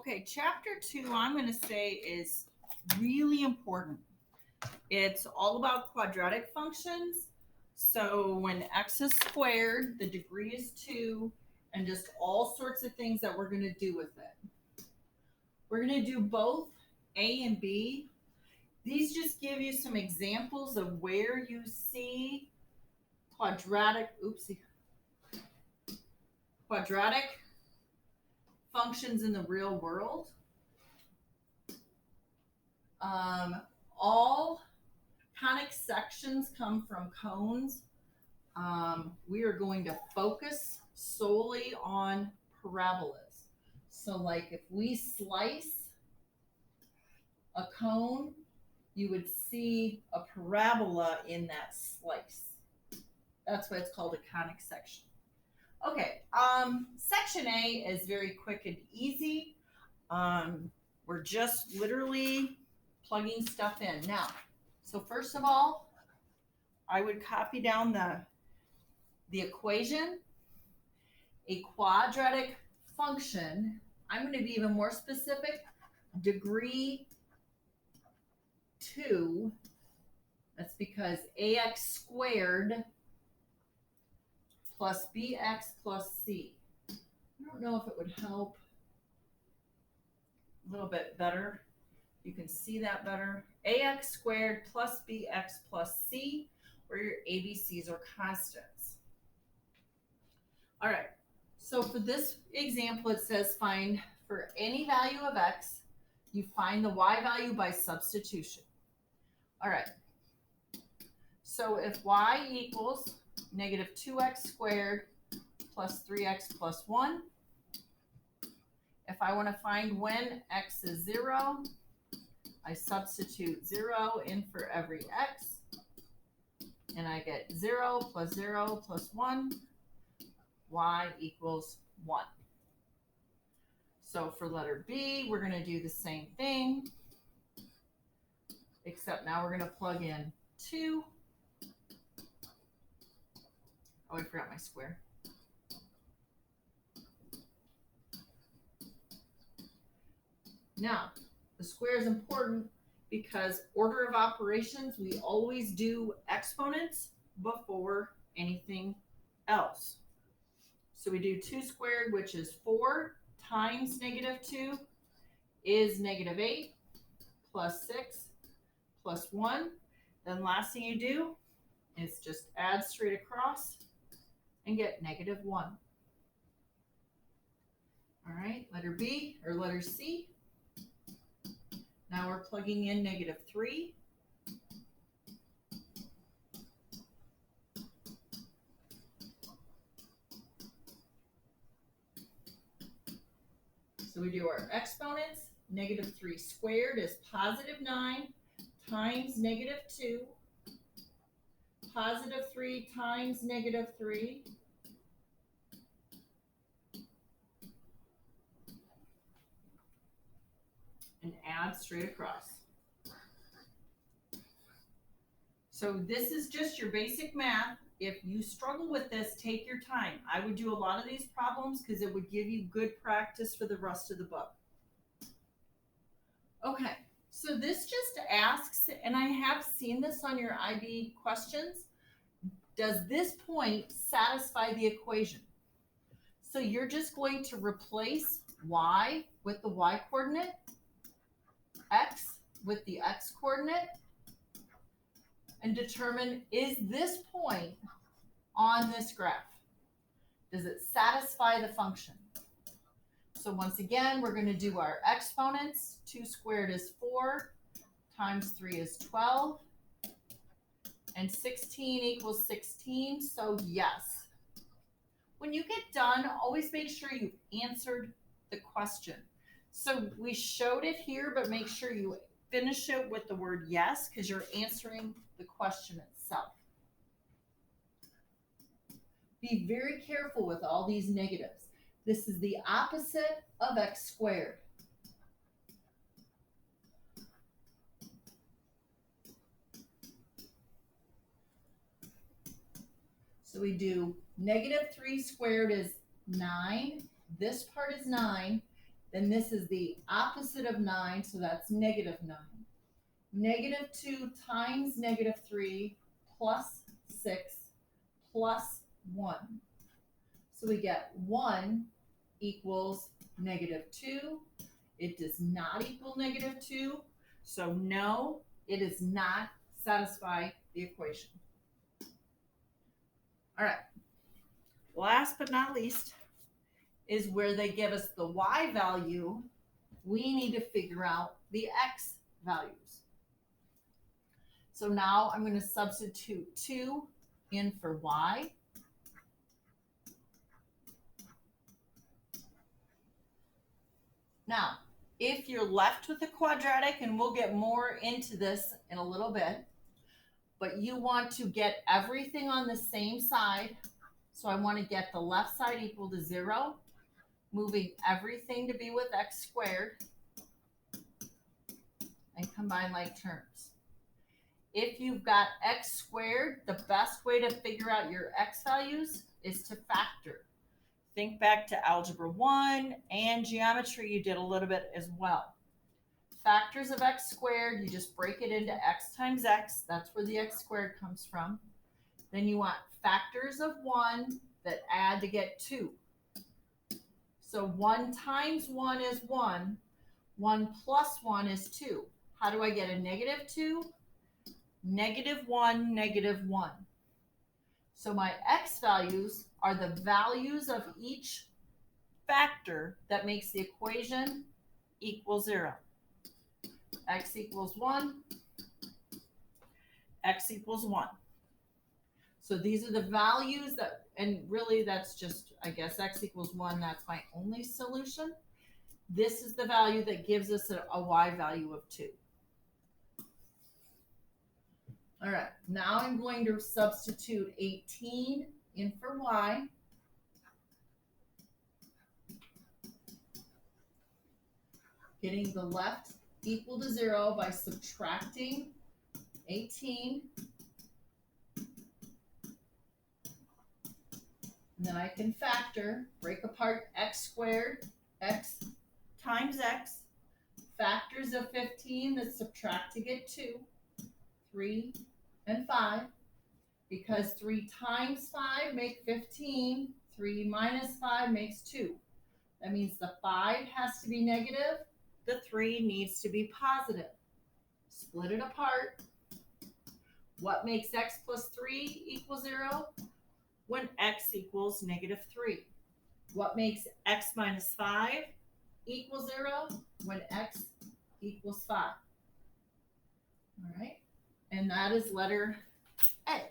Okay, chapter 2, I'm going to say is really important. It's all about quadratic functions. So when x is squared, the degree is 2, and just all sorts of things that we're going to do with it. We're going to do both A and B. These just give you some examples of where you see quadratic functions in the real world. All conic sections come from cones. We are going to focus solely on parabolas. So like if we slice a cone, you would see a parabola in that slice. That's why it's called a conic section. Okay, section A is very quick and easy. We're just literally plugging stuff in. Now, so first of all, I would copy down the equation. A quadratic function, I'm going to be even more specific, degree 2, that's because ax squared plus bx plus c. I don't know if it would help a little bit better. You can see that better. Ax squared plus bx plus c, where your ABCs are constants. All right, so for this example, it says find for any value of x, you find the y value by substitution. All right, so if y equals negative 2x squared plus 3x plus 1, if I want to find when x is 0, I substitute 0 in for every x, and I get 0 plus 0 plus 1, y equals 1. So for letter B, we're going to do the same thing, except now we're going to plug in 2. Oh, I forgot my square. Now, the square is important because order of operations, we always do exponents before anything else. So we do 2 squared, which is 4, times negative 2 is negative 8, plus 6, plus 1. Then last thing you do is just add straight across and get negative 1. All right, letter B or letter C. Now we're plugging in negative 3. So we do our exponents. Negative 3 squared is positive 9 times negative 2. Positive 3 times negative 3. And add straight across. So this is just your basic math. If you struggle with this, take your time. I would do a lot of these problems because it would give you good practice for the rest of the book. Okay, so this just asks, and I have seen this on your IB questions, does this point satisfy the equation? So you're just going to replace y with the y coordinate, x with the x coordinate, and determine, is this point on this graph? Does it satisfy the function? So once again, we're going to do our exponents. 2 squared is 4, times 3 is 12, and 16 equals 16, so yes. When you get done, always make sure you've answered the question. So we showed it here, but make sure you finish it with the word yes, because you're answering the question itself. Be very careful with all these negatives. This is the opposite of x squared. So we do negative 3 squared is 9. This part is 9. then this is the opposite of 9, so that's negative 9. Negative 2 times negative 3 plus 6 plus 1. So we get 1 equals negative 2. It does not equal negative 2. So no, it does not satisfy the equation. All right. Last but not least is where they give us the y value. We need to figure out the x values. So now I'm going to substitute 2 in for y. Now, if you're left with a quadratic, and we'll get more into this in a little bit, but you want to get everything on the same side. So I want to get the left side equal to 0, moving everything to be with x squared, and combine like terms. If you've got x squared, the best way to figure out your x values is to factor. Think back to Algebra 1 and geometry, you did a little bit as well. Factors of x squared, you just break it into x times x. That's where the x squared comes from. Then you want factors of 1 that add to get 2. So 1 times 1 is 1. 1 plus 1 is 2. How do I get a negative 2? Negative 1, negative 1. So my x values are the values of each factor that makes the equation equal 0. X equals 1, x equals 1. So these are the values that, and really that's just, I guess, x equals 1, that's my only solution. This is the value that gives us a y value of 2. All right, now I'm going to substitute 18 in for y. Getting the left equal to 0 by subtracting 18. And then I can factor, break apart x squared, x times x. Factors of 15 that subtract to get 2, 3, and 5. Because 3 times 5 make 15, 3 minus 5 makes 2. That means the 5 has to be negative, the 3 needs to be positive. Split it apart. What makes x plus 3 equal 0? When x equals negative 3. What makes x minus 5 equal 0? When x equals 5. All right, and that is letter A.